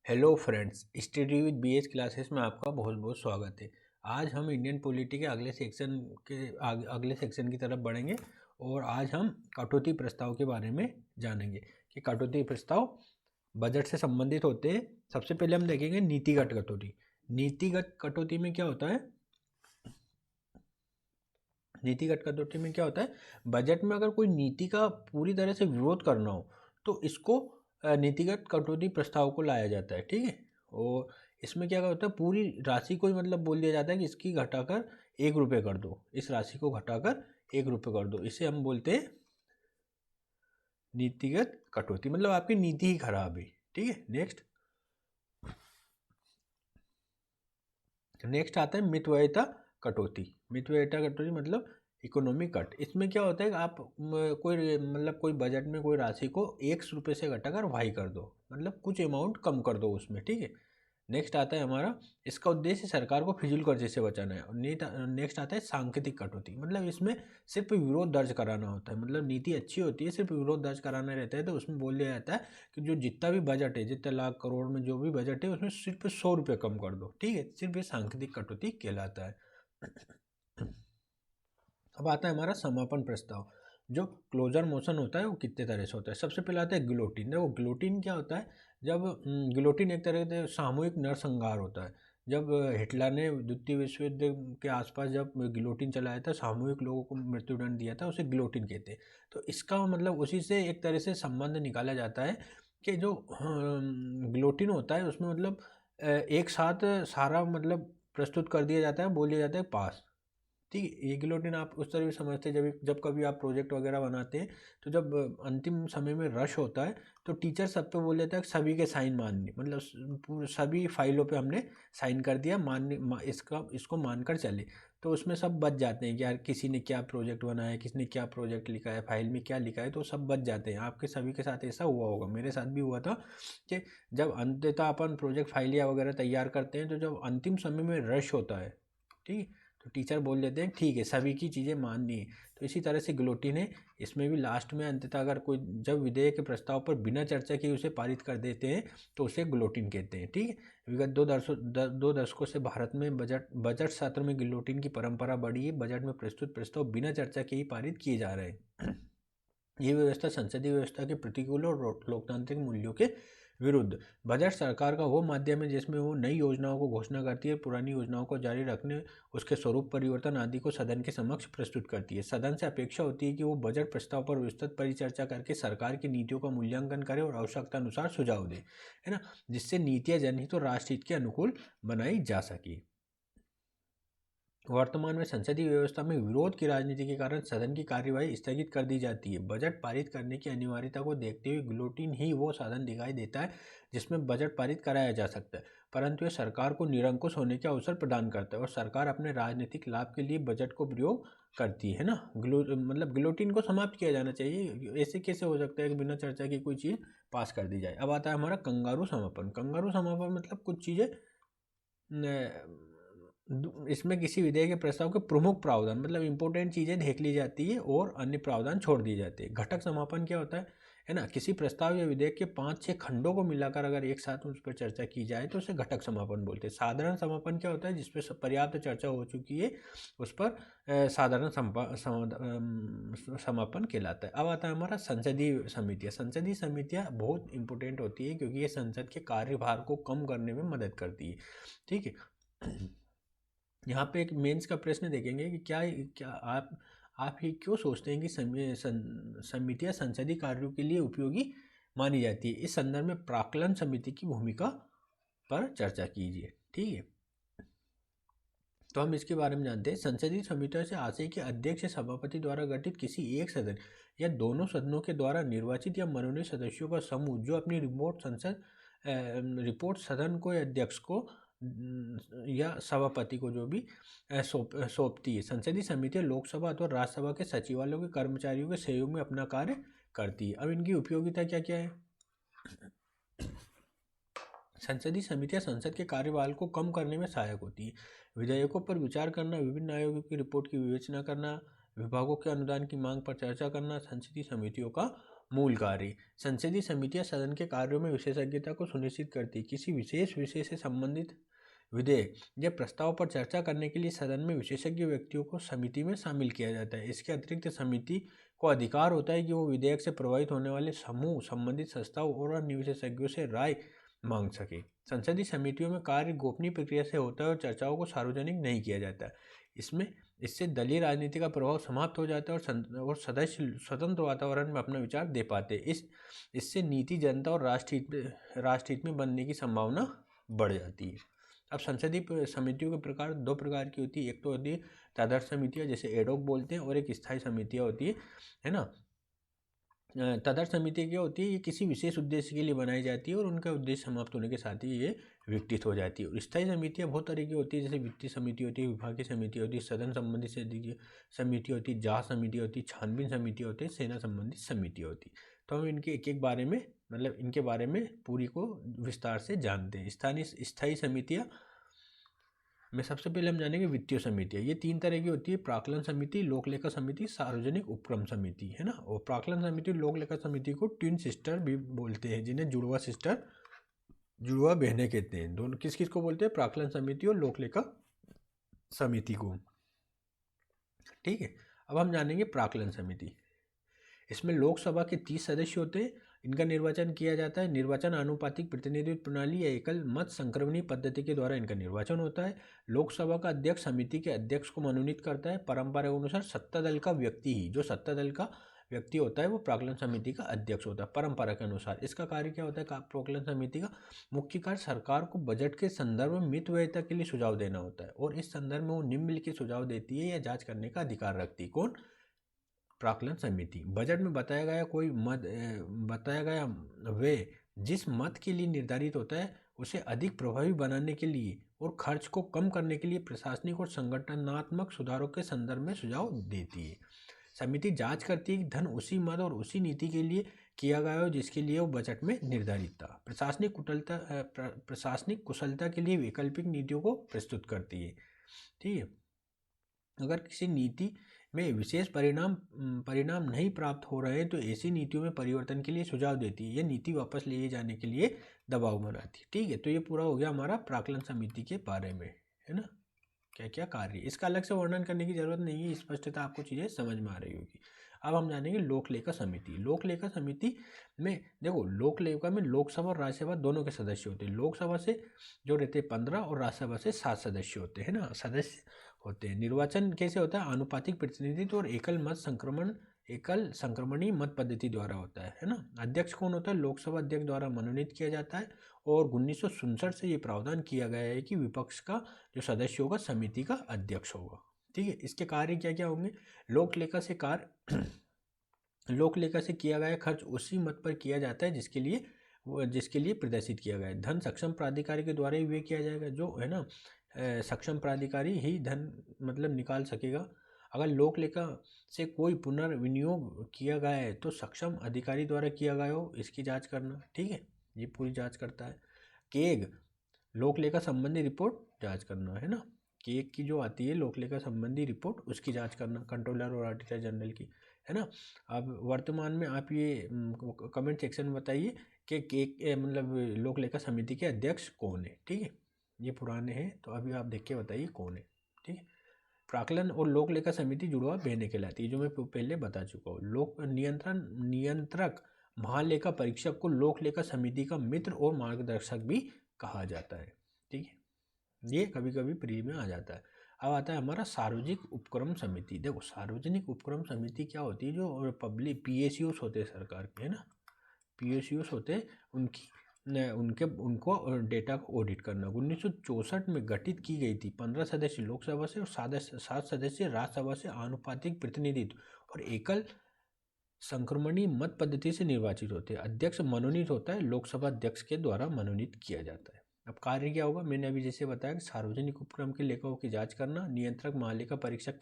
Hello friends, study with BH classes में आपका बहुत बहुत स्वागत है। आज हम इंडियन पॉलिटी के अगले सेक्शन की तरफ बढ़ेंगे और आज हम कटौती प्रस्ताव के बारे में जानेंगे कि कटौती प्रस्ताव बजट से संबंधित होते हैं। सबसे पहले हम देखेंगे नीतिगत कटौती। नीतिगत कटौती में क्या होता है? नीतिगत कटौती में क्या होता है? बजट में अगर कोई नीति का पूरी तरह से विरोध करना हो तो इसको नीतिगत कटौती प्रस्ताव को लाया जाता है। ठीक है, और इसमें क्या होता है, पूरी राशि को ही मतलब बोल दिया जाता है कि इसकी घटाकर 1 रुपये कर दो, इस राशि को घटाकर 1 रुपये कर दो। इसे हम बोलते हैं नीतिगत कटौती, मतलब आपकी नीति ही खराब है। ठीक है, नेक्स्ट आता है मितव्ययिता कटौती। मितव्ययिता कटौती मतलब इकोनॉमिक कट। इसमें क्या होता है कि आप कोई बजट में कोई राशि को 1 रुपये से घटाकर वाई कर दो, मतलब कुछ अमाउंट कम कर दो उसमें। ठीक है, नेक्स्ट आता है हमारा, इसका उद्देश्य सरकार को फिजूल खर्ची से बचाना है। और नेक्स्ट आता है सांकेतिक कटौती, मतलब इसमें सिर्फ विरोध दर्ज कराना होता है। मतलब नीति अच्छी होती है, सिर्फ विरोध दर्ज कराना रहता है। तो उसमें बोल दिया जाता है कि जो जितना भी बजट है, जितने लाख करोड़ में जो भी बजट है, उसमें सिर्फ 100 रुपये कम कर दो। ठीक है, सिर्फ ये सांकेतिक कटौती कहलाता है। अब आता है हमारा समापन प्रस्ताव। जो क्लोजर मोशन होता है वो कितने तरह से होता है? सबसे पहले आता है गिलोटिन। देखो गिलोटिन क्या होता है, जब गिलोटिन एक तरह से सामूहिक नरसंहार होता है। जब हिटलर ने द्वितीय विश्व युद्ध के आसपास जब गिलोटिन चलाया था, सामूहिक लोगों को मृत्युदंड दिया था, उसे गिलोटिन कहते हैं। तो इसका मतलब उसी से एक तरह से संबंध निकाला जाता है कि जो गिलोटिन होता है उसमें मतलब एक साथ सारा मतलब प्रस्तुत कर दिया जाता है, बोल दिया जाता है पास। ठीक है, ये गिलोटिन आप उस तरह भी समझते हैं, जब कभी आप प्रोजेक्ट वगैरह बनाते हैं तो जब अंतिम समय में रश होता है तो टीचर सब पे बोल देता है सभी के साइन मानने, मतलब पूरे सभी फाइलों पे हमने साइन कर दिया, इसको मानकर चले। तो उसमें सब बच जाते हैं कि यार किसी ने क्या प्रोजेक्ट बनाया है, किसने क्या प्रोजेक्ट लिखा है, फाइल में क्या लिखा है, तो सब बच जाते हैं। आपके सभी के साथ ऐसा हुआ होगा, मेरे साथ भी हुआ था कि जब अंततः अपन प्रोजेक्ट फाइलिया वगैरह तैयार करते हैं तो जब अंतिम समय में रश होता है, ठीक, तो टीचर बोल देते हैं ठीक है सभी की चीज़ें माननी है। तो इसी तरह से गिलोटिन है, इसमें भी लास्ट में अंततः अगर कोई जब विधेयक के प्रस्ताव पर बिना चर्चा किए उसे पारित कर देते हैं तो उसे गिलोटिन कहते हैं। ठीक है, विगत दो दशकों से भारत में बजट सत्र में गिलोटिन की परंपरा बढ़ी है। बजट में प्रस्तुत प्रस्ताव बिना चर्चा के ही पारित किए जा रहे हैं। ये व्यवस्था संसदीय व्यवस्था के प्रतिकूल और लोकतांत्रिक मूल्यों के विरुद्ध। बजट सरकार का वो माध्यम है जिसमें वो नई योजनाओं को घोषणा करती है, पुरानी योजनाओं को जारी रखने, उसके स्वरूप परिवर्तन आदि को सदन के समक्ष प्रस्तुत करती है। सदन से अपेक्षा होती है कि वो बजट प्रस्ताव पर विस्तृत परिचर्चा करके सरकार की नीतियों का मूल्यांकन करे और आवश्यकता अनुसार सुझाव दे, है ना, जिससे नीतियाँ जनहित और राष्ट्रहित के अनुकूल बनाई जा सके। वर्तमान में संसदीय व्यवस्था में विरोध की राजनीति के कारण सदन की कार्यवाही स्थगित कर दी जाती है। बजट पारित करने की अनिवार्यता को देखते हुए गिलोटिन ही वो साधन दिखाई देता है जिसमें बजट पारित कराया जा सकता है, परंतु यह सरकार को निरंकुश होने के अवसर प्रदान करता है और सरकार अपने राजनीतिक लाभ के लिए बजट को प्रयोग करती है ना। मतलब गिलोटिन को समाप्त किया जाना चाहिए। ऐसे कैसे हो सकता है कि बिना चर्चा की कोई चीज़ पास कर दी जाए? अब आता है हमारा कंगारू समापन। कंगारू समापन मतलब कुछ चीज़ें इसमें किसी विधेयक के प्रस्ताव के प्रमुख प्रावधान मतलब इंपॉर्टेंट चीज़ें देख ली जाती है और अन्य प्रावधान छोड़ दिए जाते हैं। घटक समापन क्या होता है ना, किसी प्रस्ताव या विधेयक के 5-6 खंडों को मिलाकर अगर एक साथ उस पर चर्चा की जाए तो उसे घटक समापन बोलते हैं। साधारण समापन क्या होता है, जिस पर पर्याप्त चर्चा हो चुकी है उस पर साधारण समापन कहलाता है। अब आता है हमारा संसदीय समितियाँ। संसदीय समितियाँ बहुत इंपॉर्टेंट होती है क्योंकि ये संसद के कार्यभार को कम करने में मदद करती है। ठीक है, यहाँ पे एक मेंस का प्रश्न देखेंगे कि क्या आप ही क्यों सोचते हैं कि समितियाँ संसदीय कार्यों के लिए उपयोगी मानी जाती है? इस संदर्भ में प्राक्कलन समिति की भूमिका पर चर्चा कीजिए। ठीक है, तो हम इसके बारे में जानते हैं। संसदीय समितियों से आशय कि अध्यक्ष या सभापति द्वारा गठित किसी एक सदन या दोनों सदनों के द्वारा निर्वाचित या मनोनीत सदस्यों का समूह जो अपनी रिपोर्ट सदन को या अध्यक्ष को या सभापति को जो भी सौंपती है। संसदीय समितियां लोकसभा अथवा राज्यसभा के सचिवालयों के कर्मचारियों के सहयोग में अपना कार्य करती है। अब इनकी उपयोगिता क्या क्या है? संसदीय समितियां संसद के कार्यकाल को कम करने में सहायक होती है। विधेयकों पर विचार करना, विभिन्न आयोगों की रिपोर्ट की विवेचना करना, विभागों के अनुदान की मांग पर चर्चा करना संसदीय समितियों का मूल कार्य। संसदीय समितियां सदन के कार्यों में विशेषज्ञता को सुनिश्चित करती। किसी विशेष विषय से संबंधित विधेयक या प्रस्ताव पर चर्चा करने के लिए सदन में विशेषज्ञ व्यक्तियों को समिति में शामिल किया जाता है। इसके अतिरिक्त समिति को अधिकार होता है कि वो विधेयक से प्रभावित होने वाले समूह, संबंधित संस्थाओं और अन्य विशेषज्ञों से राय मांग सके। संसदीय समितियों में कार्य गोपनीय प्रक्रिया से होता है और चर्चाओं को सार्वजनिक नहीं किया जाता। इससे दलीय राजनीति का प्रभाव समाप्त हो जाता है और सदस्य स्वतंत्र वातावरण में अपना विचार दे पाते। इससे नीति जनता और राष्ट्रहित में बनने की संभावना बढ़ जाती है। अब संसदीय समितियों के प्रकार दो प्रकार की होती है। एक तो होती है तदर्थ समितियाँ, जैसे एडोक बोलते हैं, और एक स्थायी समितियाँ होती है ना। तदर्थ समिति क्या होती है, ये किसी विशेष उद्देश्य के लिए बनाई जाती है और उनका उद्देश्य समाप्त होने के साथ ही ये विघटित हो जाती है। और स्थायी समितियाँ बहुत तरह की होती है, जैसे वित्तीय समिति होती है, विभागीय समिति होती है, सदन संबंधी समिति होती है, जांच समिति होती है, छानबीन समिति होती है, सेना संबंधी समिति होती है। तो हम इनके एक एक बारे में इनके बारे में पूरी को विस्तार से जानते हैं। स्थायी समितियाँ में सबसे पहले हम जानेंगे वित्तीय समितियाँ। ये 3 तरह की होती है: प्राक्कलन समिति, लोक लेखा समिति, सार्वजनिक उपक्रम समिति, है ना। और प्राक्कलन समिति, लोक लेखा समिति को ट्विन सिस्टर भी बोलते हैं, जिन्हें जुड़वा बहनें कहते हैं। दोनों किस को बोलते हैं? प्राक्कलन समिति और लोक लेखा समिति को। ठीक है, अब हम जानेंगे प्राक्कलन समिति। इसमें लोकसभा के 30 सदस्य होते हैं। इनका निर्वाचन किया जाता है। निर्वाचन आनुपातिक प्रतिनिधित्व प्रणाली या एकल मत संक्रमणी पद्धति के द्वारा इनका निर्वाचन होता है। लोकसभा का अध्यक्ष समिति के अध्यक्ष को मनोनीत करता है। परंपरा के अनुसार सत्ता दल का व्यक्ति ही, जो सत्ता दल का व्यक्ति होता है, वो प्राक्कलन समिति का अध्यक्ष होता है परंपरा के अनुसार। इसका कार्य क्या होता है? प्राक्कलन समिति का मुख्य कार्य सरकार को बजट के संदर्भ में मितव्ययिता के लिए सुझाव देना होता है, और इस संदर्भ में वो निम्नलिखित सुझाव देती है या जांच करने का अधिकार रखती है। कौन? प्राक्कलन समिति। बजट में बताया गया वे जिस मत के लिए निर्धारित होता है उसे अधिक प्रभावी बनाने के लिए और खर्च को कम करने के लिए प्रशासनिक और संगठनात्मक सुधारों के संदर्भ में सुझाव देती है। समिति जांच करती है कि धन उसी मद और उसी नीति के लिए किया गया हो जिसके लिए वो बजट में निर्धारित था। प्रशासनिक कुशलता के लिए वैकल्पिक नीतियों को प्रस्तुत करती है। ठीक है, अगर किसी नीति में विशेष परिणाम नहीं प्राप्त हो रहे हैं तो ऐसी नीतियों में परिवर्तन के लिए सुझाव देती है। ये नीति वापस लिए जाने के लिए दबाव बनाती है। ठीक है, तो ये पूरा हो गया हमारा प्राक्कलन समिति के बारे में, है ना। क्या क्या कार्य, इसका अलग से वर्णन करने की जरूरत नहीं है, स्पष्टता आपको चीज़ें समझ में आ रही होगी। अब हम जानेंगे लोक लेखा समिति। लोक लेखा समिति में देखो, लोक लेखा में लोकसभा और राज्यसभा दोनों के सदस्य होते हैं। लोकसभा से जो रहते हैं 15 और राज्यसभा से 7 सदस्य होते हैं ना, सदस्य होते हैं। निर्वाचन कैसे होता है? आनुपातिक प्रतिनिधित्व और एकल संक्रमणी मत पद्धति द्वारा होता है ना। अध्यक्ष कौन होता है? लोकसभा अध्यक्ष द्वारा मनोनीत किया जाता है, और 1967 से ये प्रावधान किया गया है कि विपक्ष का जो सदस्य होगा समिति का अध्यक्ष होगा। ठीक है, इसके कार्य क्या क्या होंगे? लोक लेखा से किया गया खर्च उसी मत पर किया जाता है जिसके लिए प्रदर्शित किया गया है। धन सक्षम प्राधिकारी के द्वारा ही व्यय किया जाएगा, जो है ना सक्षम प्राधिकारी ही धन निकाल सकेगा। अगर लोक लेखा से कोई पुनर्विनियोग किया गया है तो सक्षम अधिकारी द्वारा किया गया हो, इसकी जांच करना। ठीक है, ये पूरी जांच करता है। केग, लोक लेखा संबंधी रिपोर्ट जांच करना, है ना। केग की जो आती है लोक लेखा संबंधी रिपोर्ट, उसकी जांच करना, कंट्रोलर और ऑडिटर जनरल की, है ना। अब वर्तमान में आप ये कमेंट सेक्शन में बताइए कि केग लोक लेखा समिति के अध्यक्ष कौन है। ठीक है, ये पुराने हैं तो अभी आप देख के बताइए कौन है। ठीक है, प्राक्कलन और लोक लेखा समिति जुड़वा बहने कहलाती है, जो मैं पहले बता चुका हूँ। लोक नियंत्रक महालेखा परीक्षक को लोक लेखा समिति का मित्र और मार्गदर्शक भी कहा जाता है। ठीक है, ये कभी कभी प्री में आ जाता है। अब आता है हमारा सार्वजनिक उपक्रम समिति। देखो, सार्वजनिक उपक्रम समिति क्या होती है? जो पब्लिक PSUs होते हैं सरकार के, है ना, PSUs होते हैं, उनको डेटा को ऑडिट करना। 1964 में गठित की गई थी। 15 सदस्य लोकसभा से और 7 सदस्य राज्यसभा से आनुपातिक प्रतिनिधित्व और एकल संक्रमणी मत पद्धति से निर्वाचित होते हैं। अध्यक्ष मनोनीत होता है, लोकसभा अध्यक्ष के द्वारा मनोनीत किया जाता है। अब कार्य क्या होगा? मैंने अभी जैसे बताया कि सार्वजनिक उपक्रम के लेखाओं की जांच करना, नियंत्रक महालेखा परीक्षक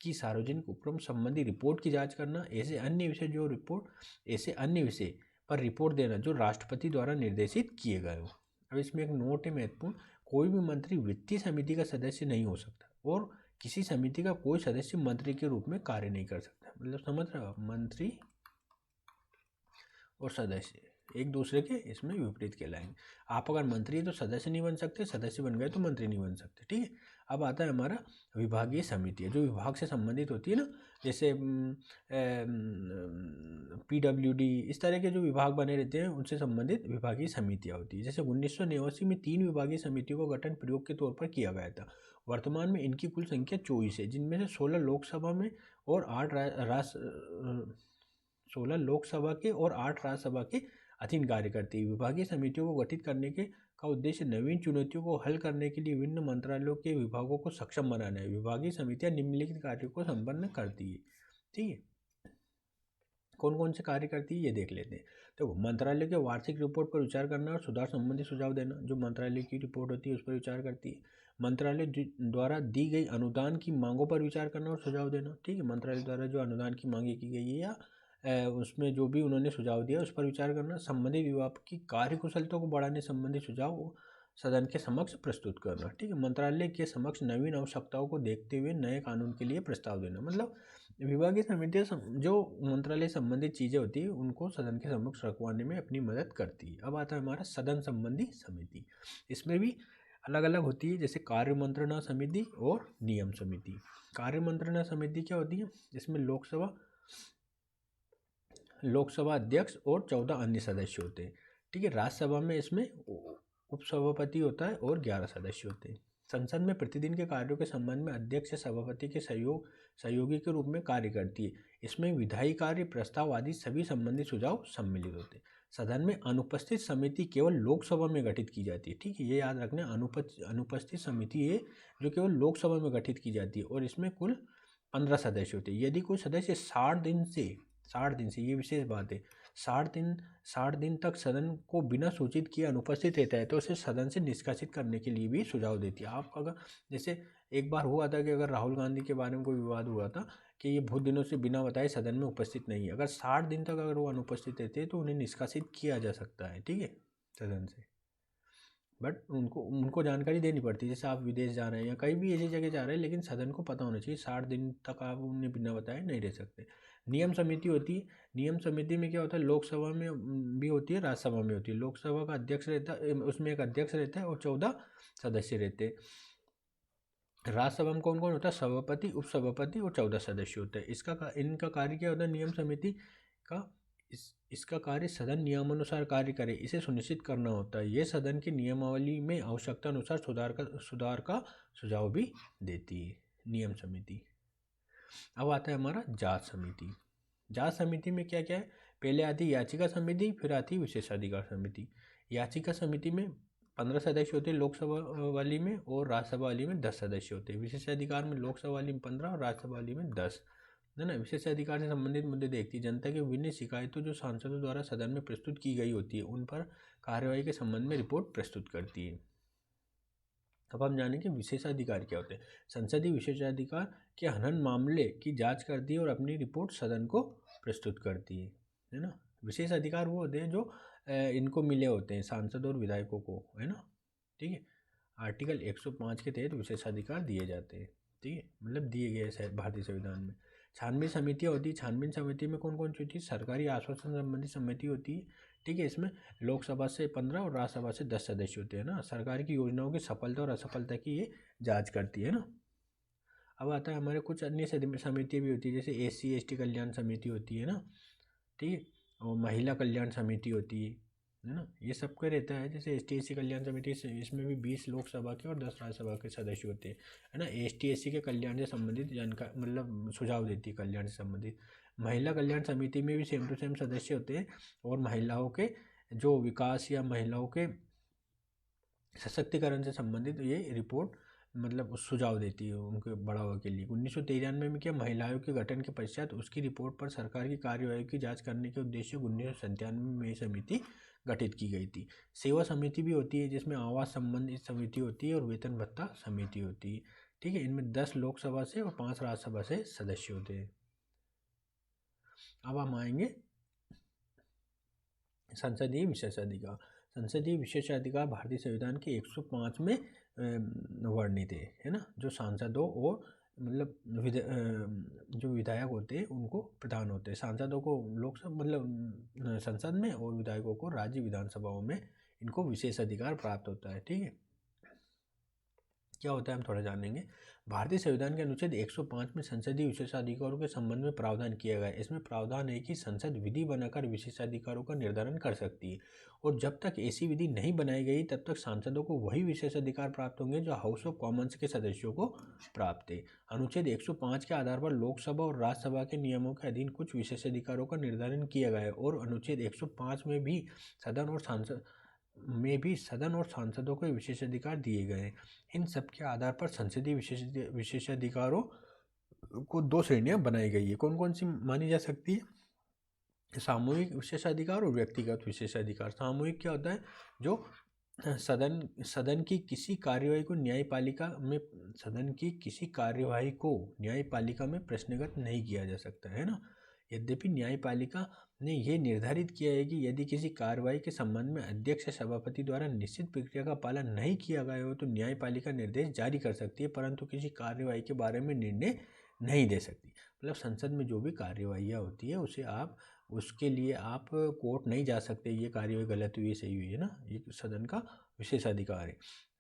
की सार्वजनिक उपक्रम संबंधी रिपोर्ट की जांच करना, ऐसे अन्य विषय पर रिपोर्ट देना जो राष्ट्रपति द्वारा निर्देशित किए गए हो। अब इसमें एक नोट है महत्वपूर्ण, कोई भी मंत्री वित्तीय समिति का सदस्य नहीं हो सकता और किसी समिति का कोई सदस्य मंत्री के रूप में कार्य नहीं कर सकता। समझ रहे हो? मंत्री और सदस्य एक दूसरे के इसमें विपरीत कहलाएंगे। आप अगर मंत्री है तो सदस्य नहीं बन सकते, सदस्य बन गए तो मंत्री नहीं बन सकते, ठीक है। अब आता है हमारा विभागीय समिति, जो विभाग से संबंधित होती है ना, जैसे PWD, इस तरह के जो विभाग बने रहते हैं उनसे संबंधित विभागीय समितियाँ होती है। जैसे 1989 में 3 विभागीय समितियों का गठन प्रयोग के तौर पर किया गया था। वर्तमान में इनकी कुल संख्या 24 है, जिनमें से 16 लोकसभा में और 16 लोकसभा के और 8 राज्यसभा के अधीन कार्य करती है। विभागीय समितियों को गठित करने का उद्देश्य नवीन चुनौतियों को हल करने के लिए विभिन्न मंत्रालयों के विभागों को सक्षम बनाना है। विभागीय समितियां निम्नलिखित कार्यों को संपन्न करती है, ठीक है। कौन कौन से कार्य करती है ये देख लेते हैं। तो मंत्रालय के वार्षिक रिपोर्ट पर विचार करना और सुधार संबंधी सुझाव देना, जो मंत्रालय की रिपोर्ट होती है उस पर विचार करती है। मंत्रालय द्वारा दी गई अनुदान की मांगों पर विचार करना और सुझाव देना, ठीक है। मंत्रालय द्वारा जो अनुदान की मांगे की गई है या उसमें जो भी उन्होंने सुझाव दिया उस पर विचार करना। संबंधित विभाग की कार्यकुशलता को बढ़ाने संबंधी सुझाव सदन के समक्ष प्रस्तुत करना, ठीक है। मंत्रालय के समक्ष नवीन आवश्यकताओं को देखते हुए नए कानून के लिए प्रस्ताव देना। मतलब विभागीय समितियाँ जो मंत्रालय संबंधित चीज़ें होती है उनको सदन के समक्ष रखवाने में अपनी मदद करती है। अब आता है हमारा सदन संबंधी समिति। इसमें भी अलग अलग होती है, जैसे कार्य मंत्रणा समिति और नियम समिति। कार्य मंत्रणा समिति क्या होती है? इसमें लोकसभा अध्यक्ष और 14 अन्य सदस्य होते हैं, ठीक है। राज्यसभा में इसमें उपसभापति होता है और 11 सदस्य होते हैं। संसद में प्रतिदिन के कार्यों के संबंध में अध्यक्ष या सभापति के सहयोगी के रूप में कार्य करती है। इसमें विधायी कार्य, प्रस्ताव आदि सभी संबंधित सुझाव सम्मिलित होते हैं। सदन में अनुपस्थित समिति केवल लोकसभा में गठित की जाती है, ठीक है। ये याद रखना, अनुपस्थित समिति है जो केवल लोकसभा में गठित की जाती है और इसमें कुल 15 सदस्य होते हैं। यदि कोई सदस्य 60 दिन से, ये विशेष बात है, 60 दिन तक सदन को बिना सूचित किए अनुपस्थित रहता है तो उसे सदन से निष्कासित करने के लिए भी सुझाव देती है। आप अगर जैसे एक बार हुआ था कि अगर राहुल गांधी के बारे में कोई विवाद हुआ था कि ये बहुत दिनों से बिना बताए सदन में उपस्थित नहीं है, अगर 60 दिन तक अगर वो अनुपस्थित रहते हैं तो उन्हें निष्कासित किया जा सकता है, ठीक है, सदन से। बट उनको जानकारी देनी पड़ती है। जैसे आप विदेश जा रहे हैं या कहीं भी ऐसी जगह जा रहे हैं, लेकिन सदन को पता होना चाहिए, 60 दिन तक आप उन्हें बिना बताए नहीं रह सकते। नियम समिति होती है। नियम समिति में क्या होता है, लोकसभा में भी होती है, राज्यसभा में होती है। लोकसभा का अध्यक्ष रहता है, उसमें एक अध्यक्ष रहता है और 14 सदस्य रहते हैं। राज्यसभा में कौन कौन होता है? सभापति, उपसभापति और 14 सदस्य होते हैं। इनका कार्य क्या होता है? नियम समिति का इसका कार्य सदन नियमानुसार कार्य करे, इसे सुनिश्चित करना होता है। ये सदन की नियमावली में आवश्यकता अनुसार सुधार का सुझाव भी देती है, नियम समिति। अब आता है हमारा जांच समिति। जांच समिति में क्या क्या है? पहले आती याचिका समिति, फिर आती विशेषाधिकार समिति। याचिका समिति में 15 सदस्य होते हैं लोकसभा वाली में, और राज्यसभा वाली में 10 सदस्य होते हैं। विशेषाधिकार में लोकसभा वाली में 15 और राज्यसभा वाली में 10, है ना। विशेषाधिकार से संबंधित मुद्दे देखती है। जनता की विभिन्न शिकायतों जो सांसदों द्वारा सदन में प्रस्तुत की गई होती है उन पर कार्यवाही के संबंध में रिपोर्ट प्रस्तुत करती है। अब हम जानेंगे विशेषाधिकार क्या होते हैं। संसदीय विशेषाधिकार के हनन मामले की जांच करती है और अपनी रिपोर्ट सदन को प्रस्तुत करती है ना। विशेष अधिकार वो होते हैं जो इनको मिले होते हैं, सांसद और विधायकों को, है ना, ठीक है। आर्टिकल 105 के तहत विशेषाधिकार दिए जाते हैं, ठीक है, मतलब दिए गए हैं भारतीय संविधान में। छानबीन समितियाँ होती है। छानबीन समिति में कौन कौन सी होती है? सरकारी आश्वासन संबंधी समिति होती है, ठीक है। इसमें लोकसभा से 15 और राज्यसभा से 10 सदस्य होते हैं ना। सरकार की योजनाओं की सफलता और असफलता की ये जांच करती है ना। अब आता है हमारे कुछ अन्य समिति भी होती है, जैसे SC ST कल्याण समिति होती है ना, ठीक है, और महिला कल्याण समिति होती है ना। ये सबका रहता है। जैसे ST SC कल्याण समिति, इसमें भी 20 लोकसभा के और 10 राज्यसभा के सदस्य होते हैं, है ना। ST SC के कल्याण से संबंधित जानकारी, मतलब सुझाव देती है कल्याण से संबंधित। महिला कल्याण समिति में भी सेम टू सेम सदस्य होते हैं और महिलाओं के जो विकास या महिलाओं के सशक्तिकरण से संबंधित ये रिपोर्ट, मतलब सुझाव देती है उनके बढ़ावा के लिए। 1993 में क्या महिला आयोग के गठन के पश्चात उसकी रिपोर्ट पर सरकार की कार्यवाही की जांच करने के उद्देश्य 1997 में ये समिति गठित की गई थी। सेवा समिति भी होती है, जिसमें आवास संबंधित समिति होती है और वेतन भत्ता समिति होती है, ठीक है। इनमें 10 लोकसभा से और 5 राज्यसभा से सदस्य होते हैं। अब हम आएंगे संसदीय विशेषाधिकार। संसदीय विशेषाधिकार भारतीय संविधान के 105 में वर्णित है ना, जो सांसदों और मतलब जो विधायक होते हैं उनको प्रदान होते हैं। सांसदों को लोकसभा मतलब संसद में और विधायकों को राज्य विधानसभाओं में इनको विशेष अधिकार प्राप्त होता है। ठीक है, क्या होता है हम थोड़ा जानेंगे। भारतीय संविधान के अनुच्छेद 105 में संसदीय विशेषाधिकारों के संबंध में प्रावधान किया गया है। इसमें प्रावधान है कि संसद विधि बनाकर विशेषाधिकारों का निर्धारण कर सकती है और जब तक ऐसी विधि नहीं बनाई गई तब तक सांसदों को वही विशेषाधिकार प्राप्त होंगे जो हाउस ऑफ कॉमन्स के सदस्यों को प्राप्त है। अनुच्छेद 105 के आधार पर लोकसभा और राज्यसभा के नियमों के अधीन कुछ विशेषाधिकारों का निर्धारण किया गया है और अनुच्छेद 105 में भी सदन और सांसदों को विशेषाधिकार दिए गए हैं। इन सब के आधार पर संसदीय विशेषाधिकारों को दो श्रेणियां बनाई गई है। कौन कौन सी मानी जा सकती है? सामूहिक विशेषाधिकार और व्यक्तिगत विशेषाधिकार। सामूहिक क्या होता है? जो सदन की किसी कार्यवाही को न्यायपालिका में प्रश्नगत नहीं किया जा सकता है ना। यद्यपि न्यायपालिका ने यह निर्धारित किया है कि यदि किसी कार्रवाई के संबंध में अध्यक्ष या सभापति द्वारा निश्चित प्रक्रिया का पालन नहीं किया गया हो तो न्यायपालिका निर्देश जारी कर सकती है, परंतु किसी कार्रवाई के बारे में निर्णय नहीं दे सकती। मतलब संसद में जो भी कार्यवाहियाँ होती है उसके लिए आप कोर्ट नहीं जा सकते, ये कार्यवाही गलत हुई है सही हुई है ना, ये सदन का विशेषाधिकार है।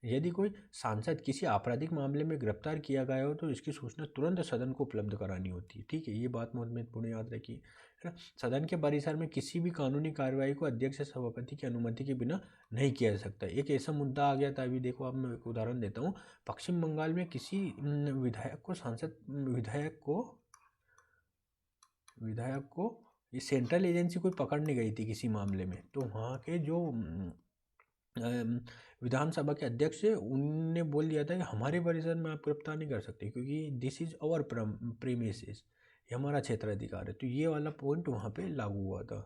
यदि कोई सांसद किसी आपराधिक मामले में गिरफ्तार किया गया हो तो इसकी सूचना तुरंत सदन को उपलब्ध करानी होती है। ठीक है, ये बात बहुत महत्वपूर्ण याद रखिए, है ना। सदन के परिसर में किसी भी कानूनी कार्रवाई को अध्यक्ष या सभापति की अनुमति के बिना नहीं किया जा सकता। एक ऐसा मुद्दा आ गया था, अभी देखो आप, मैं एक उदाहरण देता हूँ। पश्चिम बंगाल में किसी विधायक को ये सेंट्रल एजेंसी कोई पकड़ने गई थी किसी मामले में, तो वहाँ के जो विधानसभा के अध्यक्ष है उनने बोल दिया था कि हमारे परिसर में आप गिरफ्तार नहीं कर सकते क्योंकि दिस इज आवर प्रीमिसेस, ये हमारा क्षेत्राधिकार है। तो ये वाला पॉइंट वहाँ पे लागू हुआ था।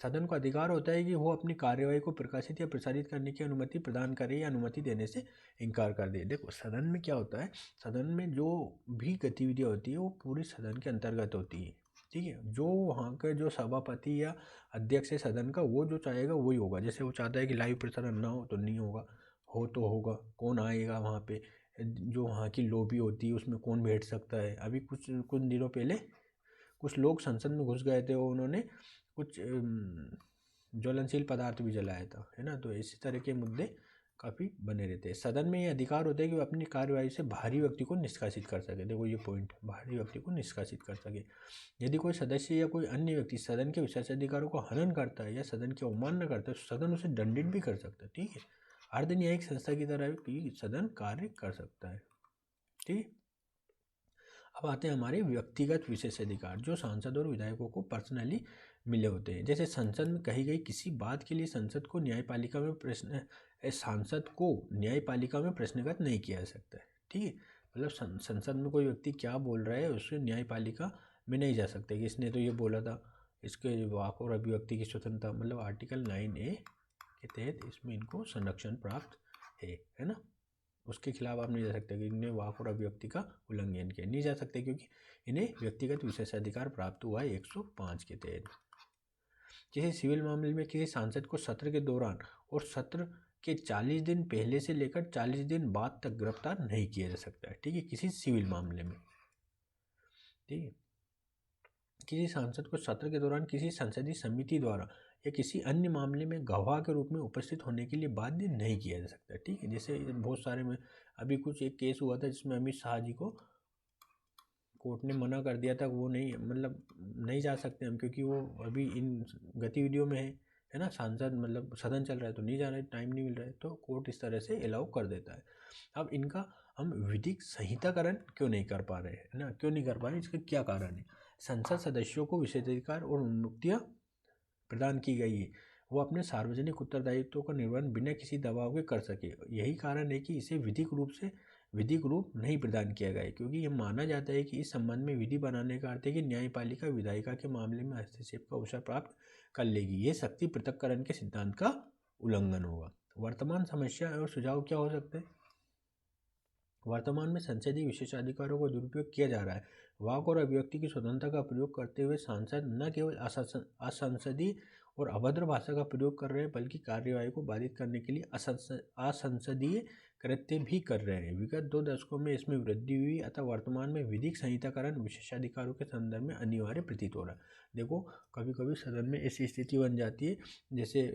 सदन को अधिकार होता है कि वो अपनी कार्यवाही को प्रकाशित या प्रसारित करने की अनुमति प्रदान करे या अनुमति देने से इनकार कर दे। देखो सदन में क्या होता है, सदन में जो भी गतिविधियाँ होती है वो पूरी सदन के अंतर्गत होती है। ठीक है, जो वहाँ के जो सभापति या अध्यक्ष है सदन का, वो जो चाहेगा वही होगा। जैसे वो चाहता है कि लाइव प्रसारण ना हो तो नहीं होगा, हो तो होगा। कौन आएगा वहाँ पे, जो वहाँ की लॉबी होती है उसमें कौन बैठ सकता है। अभी कुछ दिनों पहले कुछ लोग संसद में घुस गए थे, उन्होंने कुछ ज्वलनशील पदार्थ भी जलाया था, है ना। तो इसी तरह के मुद्दे काफ़ी बने रहते हैं। सदन में ये अधिकार होता है कि वो अपनी कार्यवाही से बाहरी व्यक्ति को निष्कासित कर सके। देखो ये पॉइंट, बाहरी व्यक्ति को निष्कासित कर सके। यदि कोई सदस्य या कोई अन्य व्यक्ति सदन के विशेषाधिकारों को हनन करता है या सदन की अवमानना करता है तो सदन उसे दंडित भी कर सकता है। ठीक है, अर्ध न्यायिक संस्था की तरह भी सदन कार्य कर सकता है। ठीक है, अब आते हैं हमारे व्यक्तिगत विशेषाधिकार जो सांसद और विधायकों को पर्सनली मिले होते हैं। जैसे संसद में कही गई किसी बात के लिए सांसद को न्यायपालिका में प्रश्नगत नहीं किया जा सकता है। ठीक है, मतलब संसद में कोई व्यक्ति क्या बोल रहा है उससे न्यायपालिका में नहीं जा सकते कि इसने तो ये बोला था, इसके वाक और अभिव्यक्ति की स्वतंत्रता, मतलब आर्टिकल 9A के तहत इसमें इनको संरक्षण प्राप्त है ना। उसके खिलाफ आप नहीं जा सकते कि इन्हें वाक और अभिव्यक्ति का उल्लंघन किया, नहीं जा सकते क्योंकि इन्हें व्यक्तिगत विशेषाधिकार प्राप्त हुआ है 105 के तहत। किसी सिविल मामले में किसी सांसद को सत्र के दौरान और सत्र के 40 दिन पहले से लेकर 40 दिन बाद तक गिरफ्तार नहीं किया जा सकता है। ठीक है, किसी सिविल मामले में। ठीक है, किसी सांसद को सत्र के दौरान किसी संसदीय समिति द्वारा या किसी अन्य मामले में गवाह के रूप में उपस्थित होने के लिए बाध्य नहीं किया जा सकता। ठीक है, जैसे बहुत सारे में अभी कुछ एक केस हुआ था जिसमें अमित शाह जी को कोर्ट ने मना कर दिया था, वो नहीं, मतलब नहीं जा सकते हम क्योंकि वो अभी इन गतिविधियों में है ना। सांसद मतलब सदन चल रहा है तो नहीं जाना है, टाइम नहीं मिल रहा है, तो कोर्ट इस तरह से अलाउ कर देता है। अब इनका हम विधिक संहिताकरण क्यों नहीं कर पा रहे हैं, है ना, क्यों नहीं कर पा रहे, इसका क्या कारण है? संसद सदस्यों को विशेषाधिकार और मुक्तियाँ प्रदान की गई है, वो अपने सार्वजनिक उत्तरदायित्वों का निर्वहन बिना किसी दबाव के कर सके। यही कारण है कि इसे विधिक रूप नहीं प्रदान किया गया है, क्योंकि यह माना जाता है कि इस संबंध में विधि बनाने का अर्थ है कि न्यायपालिका विधायिका के मामले में हस्तक्षेप का अवसर प्राप्त कर लेगी। यह शक्ति पृथक्करण के सिद्धांत का उल्लंघन होगा। वर्तमान समस्या और सुझाव क्या हो सकते हैं? वर्तमान में संसदीय विशेषाधिकारों का दुरुपयोग किया जा रहा है। वाक और अभिव्यक्ति की स्वतंत्रता का प्रयोग करते हुए सांसद न केवल असंसदीय और अभद्र भाषा का प्रयोग कर रहे हैं, बल्कि कार्यवाही को बाधित करने के लिए असंसदीय कृत्य भी कर रहे हैं। विगत 2 दशकों में इसमें वृद्धि हुई, अतः वर्तमान में विधिक संहिताकरण विशेषाधिकारों के संदर्भ में अनिवार्य प्रतीत हो रहा है। देखो, कभी कभी सदन में ऐसी स्थिति बन जाती है, जैसे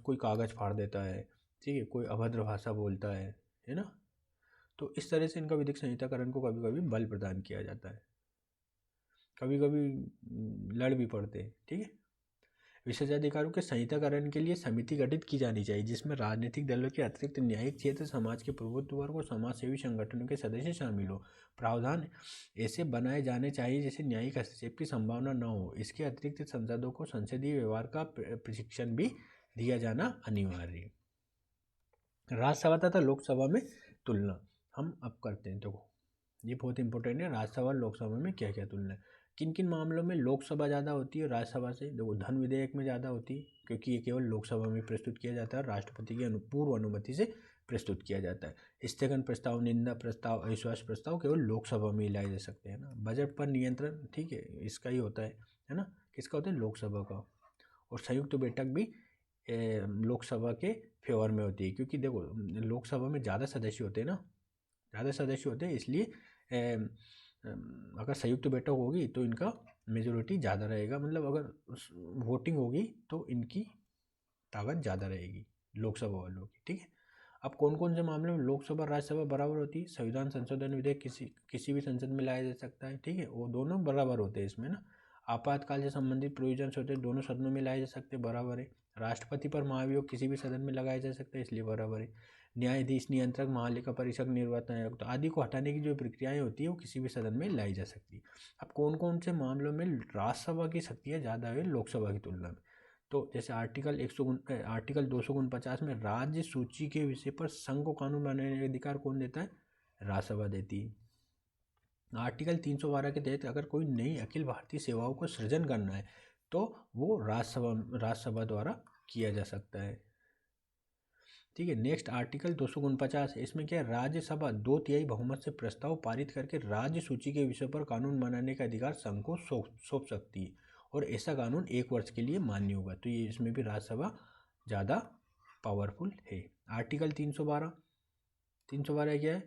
कोई कागज फाड़ देता है, ठीक है, कोई अभद्र भाषा बोलता है ना, तो इस तरह से इनका विधिक संहिताकरण को कभी कभी बल प्रदान किया जाता है, कभी कभी लड़ भी पड़ते हैं, ठीक है। विशेषाधिकारों के संहिताकरण के लिए समिति गठित की जानी चाहिए, जिसमें राजनीतिक दलों के अतिरिक्त न्यायिक क्षेत्र, समाज के प्रभुत्व वर्ग और समाज सेवी संगठनों के सदस्य शामिल हो। प्रावधान ऐसे बनाए जाने चाहिए जैसे न्यायिक हस्तक्षेप की संभावना न हो। इसके अतिरिक्त सांसदों को संसदीय व्यवहार का प्रशिक्षण भी दिया जाना अनिवार्य है। राज्यसभा तथा लोकसभा में तुलना हम अब करते हैं। देखो, ये बहुत इंपॉर्टेंट है, राज्यसभा और लोकसभा में क्या क्या तुलना है। किन किन मामलों में लोकसभा ज़्यादा होती है राज्यसभा से? देखो, धन विधेयक में ज़्यादा होती है, क्योंकि ये केवल लोकसभा में प्रस्तुत किया जाता है, राष्ट्रपति की पूर्व अनुमति से प्रस्तुत किया जाता है। स्थगन प्रस्ताव, निंदा प्रस्ताव, अविश्वास प्रस्ताव केवल लोकसभा में ही लाए जा सकते हैं ना। बजट पर नियंत्रण, ठीक है, इसका ही होता है ना, किसका होता है? लोकसभा का। और संयुक्त बैठक भी लोकसभा के फेवर में होती है, क्योंकि देखो लोकसभा में ज़्यादा सदस्य होते हैं ना, ज़्यादा सदस्य होते हैं, इसलिए अगर संयुक्त बैठक होगी तो इनका मेजोरिटी ज़्यादा रहेगा, मतलब अगर वोटिंग होगी तो इनकी ताकत ज़्यादा रहेगी लोकसभा वालों की, ठीक है। अब कौन कौन से मामले में लोकसभा राज्यसभा बराबर होती है? संविधान संशोधन विधेयक किसी भी संसद में लाया जा सकता है, ठीक है, वो दोनों बराबर होते हैं इसमें ना। आपातकाल से संबंधित प्रोविजन होते हैं, दोनों सदनों में लाए जा सकते हैं, बराबर है। राष्ट्रपति पर महाभियोग किसी भी सदन में लगाया जा सकता है, इसलिए बराबर है। न्यायाधीश, नियंत्रक, महालेखा परीक्षक, निर्वाचन आयुक्त आदि को हटाने की जो प्रक्रियाएं होती है वो किसी भी सदन में लाई जा सकती है। अब कौन कौन से मामलों में राज्यसभा की शक्तियाँ ज़्यादा है लोकसभा की तुलना में? तो जैसे आर्टिकल 249 में राज्य सूची के विषय पर संघ को कानून बनाने का अधिकार कौन देता है? राज्यसभा देती है। आर्टिकल 312 के तहत अगर कोई नई अखिल भारतीय सेवाओं को सृजन करना है तो वो राज्यसभा द्वारा किया जा सकता है, ठीक है। नेक्स्ट आर्टिकल 249 है, इसमें क्या है? राज्यसभा 2/3 बहुमत से प्रस्ताव पारित करके राज्य सूची के विषय पर कानून बनाने का अधिकार संघ को सौंप सकती है, और ऐसा कानून 1 वर्ष के लिए मान्य होगा। तो ये इसमें भी राज्यसभा ज़्यादा पावरफुल है। आर्टिकल 312 क्या है?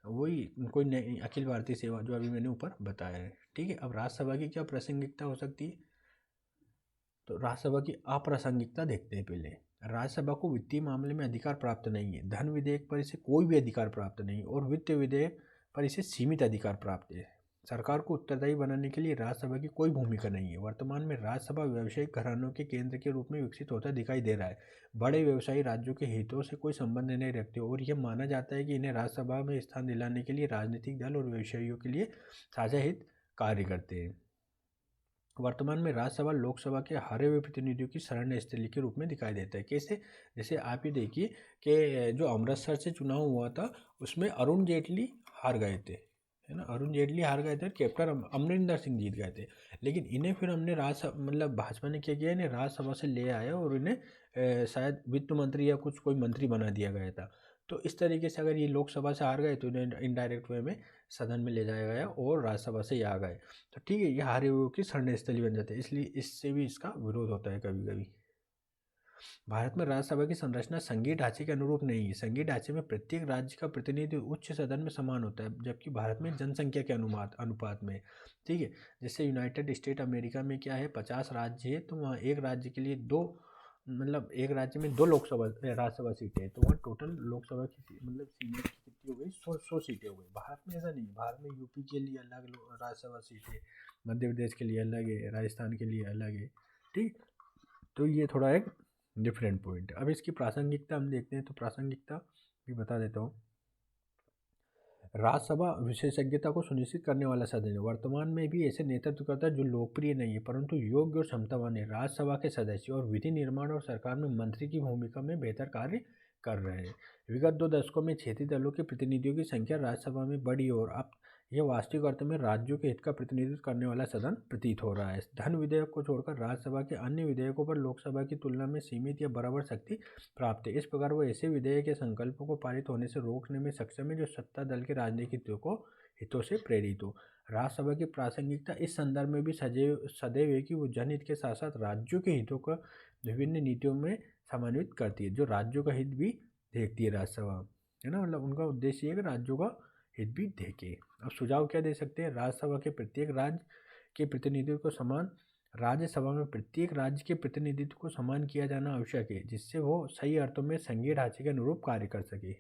वही कोई नई अखिल भारतीय सेवा जो अभी मैंने ऊपर बताया है, ठीक है। अब राज्यसभा की क्या प्रासंगिकता हो सकती है? तो राज्यसभा की अप्रासंगिकता देखते हैं पहले। राज्यसभा को वित्तीय मामले में अधिकार प्राप्त नहीं है, धन विधेयक पर इसे कोई भी अधिकार प्राप्त नहीं है, और वित्त विधेयक पर इसे सीमित अधिकार प्राप्त है। सरकार को उत्तरदायी बनाने के लिए राज्यसभा की कोई भूमिका नहीं है। वर्तमान में राज्यसभा व्यावसायिक घरानों के केंद्र के रूप में विकसित होता दिखाई दे रहा है। बड़े व्यवसायी राज्यों के हितों से कोई संबंध नहीं रखते, और यह माना जाता है कि इन्हें राज्यसभा में स्थान दिलाने के लिए राजनीतिक दल और व्यवसायियों के लिए साझा हित कार्य करते हैं। वर्तमान में राज्यसभा लोकसभा के हारे हुए प्रतिनिधियों की शरण स्थली के रूप में दिखाई देता है। कैसे? जैसे आप ये देखिए कि जो अमृतसर से चुनाव हुआ था उसमें अरुण जेटली हार गए थे, है ना, अरुण जेटली हार गए थे, कैप्टन अमरिंदर सिंह जीत गए थे। लेकिन इन्हें फिर हमने भाजपा ने क्या किया, इन्हें राज्यसभा से ले आया और इन्हें शायद वित्त मंत्री या कोई मंत्री बना दिया गया था। तो इस तरीके से अगर ये लोकसभा से हार गए तो इन्हें इनडायरेक्ट वे में सदन में ले जाया गया और राज्यसभा से ये आ गए, तो ठीक है, ये हारे हुए की शरणस्थली बन जाते हैं, इसलिए इससे भी इसका विरोध होता है कभी कभी। भारत में राज्यसभा की संरचना संघीय ढांचे के अनुरूप नहीं है। संघीय ढांचे में प्रत्येक राज्य का प्रतिनिधि उच्च सदन में समान होता है, जबकि भारत में जनसंख्या के अनुपात में, ठीक है। जैसे यूनाइटेड स्टेट अमेरिका में क्या है, 50 राज्य है, तो वहाँ एक राज्य के लिए एक राज्य में 2 राज्यसभा सीटें हैं, तो वहाँ टोटल लोकसभा की सीटें कितनी हो गई? 100 सीटें हो गई। भारत में ऐसा नहीं, भारत में यूपी के लिए अलग राज्यसभा सीट है, मध्य प्रदेश के लिए अलग है, राजस्थान के लिए अलग है, ठीक। तो ये थोड़ा एक डिफरेंट पॉइंट है। अब इसकी प्रासंगिकता हम देखते हैं, तो प्रासंगिकता भी बता देता हूँ। राज्यसभा विशेषज्ञता को सुनिश्चित करने वाला सदन है। वर्तमान में भी ऐसे नेतृत्व करता है जो लोकप्रिय नहीं है परंतु योग्य और क्षमतावान है। राज्यसभा के सदस्य और विधि निर्माण और सरकार में मंत्री की भूमिका में बेहतर कार्य कर रहे हैं। विगत 2 दशकों में क्षेत्रीय दलों के प्रतिनिधियों की संख्या राज्यसभा में बढ़ी और अब यह वास्तविक अर्थ में राज्यों के हित का प्रतिनिधित्व करने वाला सदन प्रतीत हो रहा है। धन विधेयक को छोड़कर राज्यसभा के अन्य विधेयकों पर लोकसभा की तुलना में सीमित या बराबर शक्ति प्राप्त है। इस प्रकार वो ऐसे विधेयक या संकल्पों को पारित होने से रोकने में सक्षम है जो सत्ता दल के राजनीतित्व को हितों से प्रेरित हो। राज्यसभा की प्रासंगिकता इस संदर्भ में भी सदैव है कि वो जनहित के साथ साथ राज्यों के हितों को विभिन्न नीतियों में समन्वित करती है। जो राज्यों का हित भी देखती है राज्यसभा, है ना, मतलब उनका उद्देश्य है कि राज्यों का हित भी देखे। अब सुझाव क्या दे सकते हैं? राज्यसभा के प्रत्येक राज्य के प्रतिनिधित्व को समान राज्यसभा में प्रत्येक राज्य के प्रतिनिधित्व को समान किया जाना आवश्यक है, जिससे वो सही अर्थों में संघीय ढांचे के अनुरूप कार्य कर सके।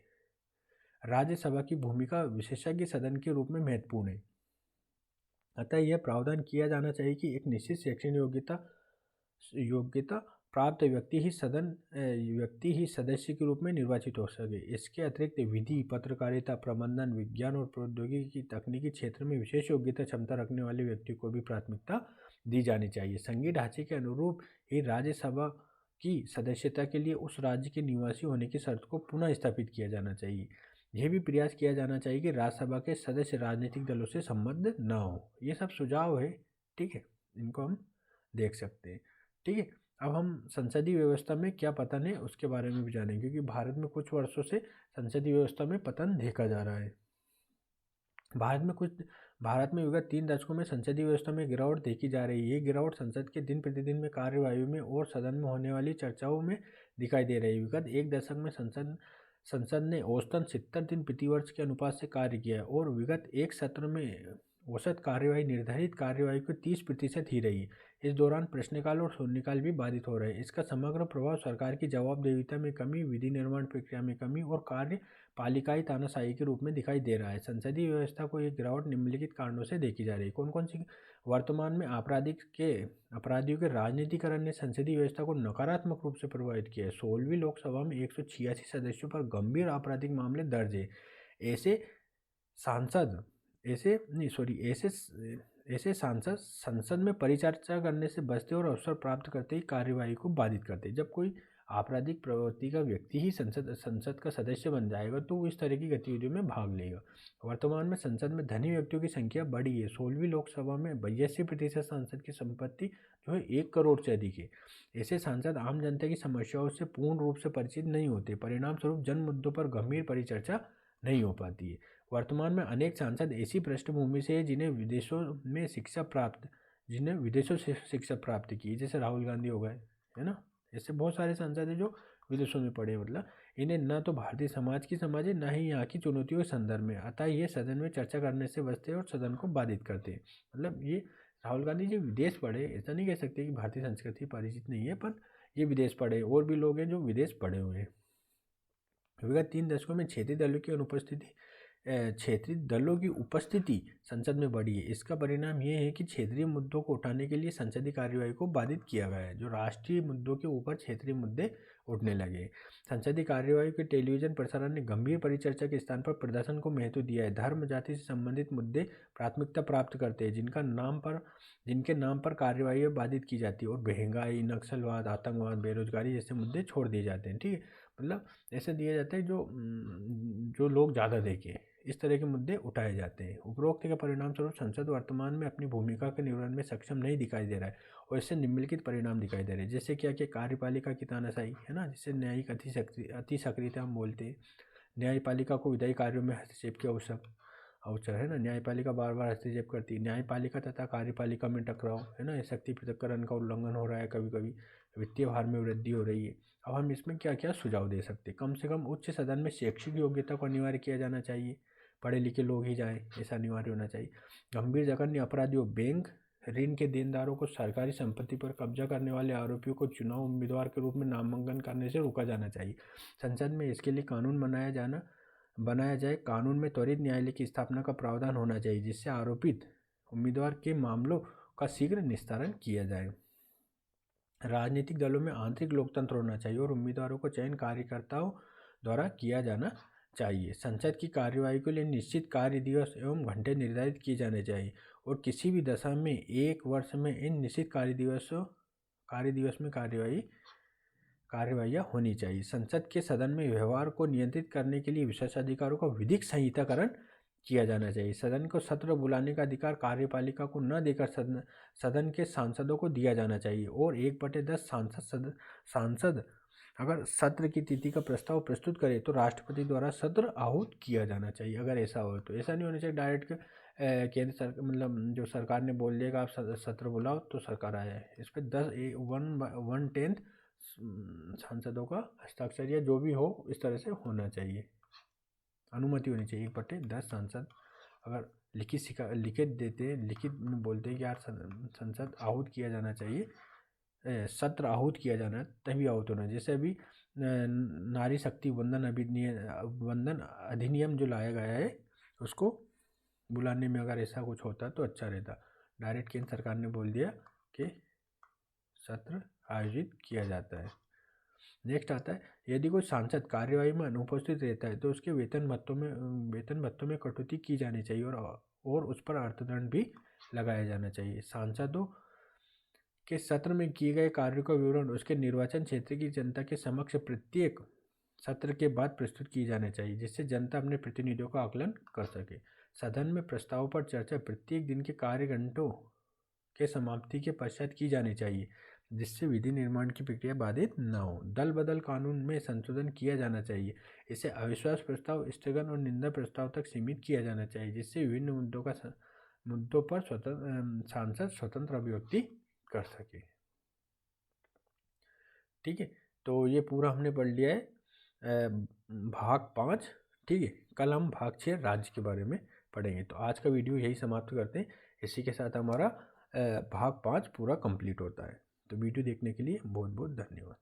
राज्यसभा की भूमिका विशेषज्ञ सदन के रूप में महत्वपूर्ण है। अतः यह प्रावधान किया जाना चाहिए कि एक निश्चित शैक्षणिक योग्यता प्राप्त व्यक्ति ही सदस्य के रूप में निर्वाचित हो सके। इसके अतिरिक्त विधि, पत्रकारिता, प्रबंधन, विज्ञान और प्रौद्योगिकी की तकनीकी क्षेत्र में विशेष योग्यता क्षमता रखने वाले व्यक्ति को भी प्राथमिकता दी जानी चाहिए। संघीय ढांचे के अनुरूप ही राज्यसभा की सदस्यता के लिए उस राज्य के निवासी होने की शर्त को पुनः स्थापित किया जाना चाहिए। यह भी प्रयास किया जाना चाहिए कि राज्यसभा के सदस्य राजनीतिक दलों से संबद्ध न हो। ये सब सुझाव है, ठीक है, इनको हम देख सकते हैं। ठीक है, अब हम संसदीय व्यवस्था में क्या पतन है उसके बारे में भी जानेंगे, क्योंकि भारत में कुछ वर्षों से संसदीय व्यवस्था में पतन देखा जा रहा है। भारत में विगत 3 दशकों में संसदीय व्यवस्था में गिरावट देखी जा रही है। ये गिरावट संसद के दिन प्रतिदिन में कार्यवाही में और सदन में होने वाली चर्चाओं में दिखाई दे रही है। विगत 1 दशक में संसद ने औसतन 70 दिन प्रतिवर्ष के अनुपात से कार्य किया है और विगत एक सत्र में औसत कार्यवाही निर्धारित कार्यवाही को 30% ही रही। इस दौरान प्रश्नकाल और शून्यकाल भी बाधित हो रहे हैं। इसका समग्र प्रभाव सरकार की जवाबदेहिता में कमी, विधि निर्माण प्रक्रिया में कमी और कार्यपालिकाई तानाशाही के रूप में दिखाई दे रहा है। संसदीय व्यवस्था को एक गिरावट निम्नलिखित कारणों से देखी जा रही है। कौन कौन सी? वर्तमान में अपराधियों के राजनीतिकरण ने संसदीय व्यवस्था को नकारात्मक रूप से प्रभावित किया है। 16वीं लोकसभा में 186 सदस्यों पर गंभीर आपराधिक मामले दर्ज है। ऐसे सांसद संसद में परिचर्चा करने से बचते और अवसर प्राप्त करते ही कार्यवाही को बाधित करते। जब कोई आपराधिक प्रवृत्ति का व्यक्ति ही संसद का सदस्य बन जाएगा तो वो इस तरह की गतिविधियों में भाग लेगा। वर्तमान में संसद में धनी व्यक्तियों की संख्या बढ़ी है। 16वीं लोकसभा में 82% सांसद की संपत्ति जो है 1 करोड़ से अधिक है। ऐसे सांसद आम जनता की समस्याओं से पूर्ण रूप से परिचित नहीं होते। परिणाम स्वरूप जन मुद्दों पर गंभीर परिचर्चा नहीं हो पाती है। वर्तमान में अनेक सांसद ऐसी पृष्ठभूमि से जिन्हें विदेशों से शिक्षा प्राप्त की, जैसे राहुल गांधी हो गए, है ना। ऐसे बहुत सारे सांसद हैं जो विदेशों में पढ़े, मतलब इन्हें न तो भारतीय समाज की समझ है न ही यहाँ की चुनौतियों के संदर्भ में। अतः ये सदन में चर्चा करने से बचते हैं और सदन को बाधित करते हैं। मतलब ये राहुल गांधी जी विदेश पढ़े, ऐसा नहीं कह सकते कि भारतीय संस्कृति परिचित नहीं है, पर ये विदेश पढ़े। और भी लोग हैं जो विदेश पढ़े हुए हैं। विगत 3 दशकों में क्षेत्रीय दलों की उपस्थिति संसद में बढ़ी है। इसका परिणाम ये है कि क्षेत्रीय मुद्दों को उठाने के लिए संसदीय कार्यवाही को बाधित किया गया है। जो राष्ट्रीय मुद्दों के ऊपर क्षेत्रीय मुद्दे उठने लगे। संसदीय कार्यवाही के टेलीविजन प्रसारण ने गंभीर परिचर्चा के स्थान पर प्रदर्शन को महत्व दिया है। धर्म जाति से संबंधित मुद्दे प्राथमिकता प्राप्त करते हैं, जिनके नाम पर कार्यवाही बाधित की जाती है, और महंगाई, नक्सलवाद, आतंकवाद, बेरोजगारी जैसे मुद्दे छोड़ दिए जाते हैं। ठीक है, मतलब ऐसे दिया जाता है जो लोग ज़्यादा देखें, इस तरह के मुद्दे उठाए जाते हैं। उपरोक्त के परिणाम स्वरूप संसद वर्तमान में अपनी भूमिका के निर्वहन में सक्षम नहीं दिखाई दे रहा है और इससे निम्नलिखित परिणाम दिखाई दे रहे हैं। जैसे क्या कि कार्यपालिका की तानाशाही, है ना, जिससे न्यायिक अति सक्रियता हम बोलते हैं। न्यायपालिका को विधायी कार्यों में हस्तक्षेप की अवसर, है ना। न्यायपालिका बार बार हस्तक्षेप करती है। न्यायपालिका तथा कार्यपालिका में टकराव, है ना, शक्ति पृथक्करण का उल्लंघन हो रहा है। कभी कभी वित्तीय भार में वृद्धि हो रही है। अब हम इसमें क्या क्या सुझाव दे सकते हैं? कम से कम उच्च सदन में शैक्षिक योग्यता को अनिवार्य किया जाना चाहिए। पढ़े लिखे लोग ही जाएं, ऐसा अनिवार्य होना चाहिए। गंभीर जघन्य अपराधियों, बैंक ऋण के देनदारों को, सरकारी संपत्ति पर कब्जा करने वाले आरोपियों को चुनाव उम्मीदवार के रूप में नामांकन करने से रोका जाना चाहिए। संसद में इसके लिए कानून बनाया जाए। कानून में त्वरित न्यायालय की स्थापना का प्रावधान होना चाहिए, जिससे आरोपित उम्मीदवार के मामलों का शीघ्र निस्तारण किया जाए। राजनीतिक दलों में आंतरिक लोकतंत्र होना चाहिए और उम्मीदवारों को चयन कार्यकर्ताओं द्वारा किया जाना चाहिए। संसद की कार्यवाही के लिए निश्चित कार्य दिवस एवं घंटे निर्धारित किए जाने चाहिए और किसी भी दशा में 1 वर्ष में इन निश्चित कार्य दिवस में कार्यवाहियाँ होनी चाहिए। संसद के सदन में व्यवहार को नियंत्रित करने के लिए विशेषाधिकारों का विधिक संहिताकरण किया जाना चाहिए। सदन को सत्र बुलाने का अधिकार कार्यपालिका को न देकर सदन के सांसदों को दिया जाना चाहिए और 1/10 सांसद अगर सत्र की तिथि का प्रस्ताव प्रस्तुत करे तो राष्ट्रपति द्वारा सत्र आहूत किया जाना चाहिए। अगर ऐसा हो तो ऐसा नहीं होना चाहिए डायरेक्ट केंद्र सरकार मतलब जो सरकार ने बोल दिया आप सत्र बुलाओ तो सरकार आया है। इस पर 1/10 सांसदों का हस्ताक्षर या जो भी हो इस तरह से होना चाहिए, अनुमति होनी चाहिए। 1/10 सांसद अगर लिखित देते, लिखित में बोलते हैं कि यार संसद आहूत किया जाना चाहिए, सत्र आहूत किया जाना है, तभी आहूत होना। जैसे अभी नारी शक्ति वंदन अधिनियम जो लाया गया है उसको बुलाने में अगर ऐसा कुछ होता तो अच्छा रहता। डायरेक्ट केंद्र सरकार ने बोल दिया कि सत्र आयोजित किया जाता है। नेक्स्ट आता है, यदि कोई सांसद कार्यवाही में अनुपस्थित रहता है तो उसके वेतन भत्तों में कटौती की जानी चाहिए और उस पर अर्थदंड भी लगाया जाना चाहिए। सांसदों के सत्र में किए गए कार्यों का विवरण उसके निर्वाचन क्षेत्र की जनता के समक्ष प्रत्येक सत्र के बाद प्रस्तुत किए जाने चाहिए, जिससे जनता अपने प्रतिनिधियों का आकलन कर सके। सदन में प्रस्तावों पर चर्चा प्रत्येक दिन के कार्य घंटों के समाप्ति के पश्चात की जानी चाहिए, जिससे विधि निर्माण की प्रक्रिया बाधित न हो। दल बदल कानून में संशोधन किया जाना चाहिए। इसे अविश्वास प्रस्ताव, स्थगन और निंदा प्रस्ताव तक सीमित किया जाना चाहिए, जिससे विभिन्न मुद्दों पर सांसद स्वतंत्र अभिव्यक्ति कर सके। ठीक है, तो ये पूरा हमने पढ़ लिया है भाग 5। ठीक है, कल हम भाग 6 राज्य के बारे में पढ़ेंगे। तो आज का वीडियो यही समाप्त करते हैं। इसी के साथ हमारा भाग 5 पूरा कंप्लीट होता है। तो वीडियो देखने के लिए बहुत बहुत धन्यवाद।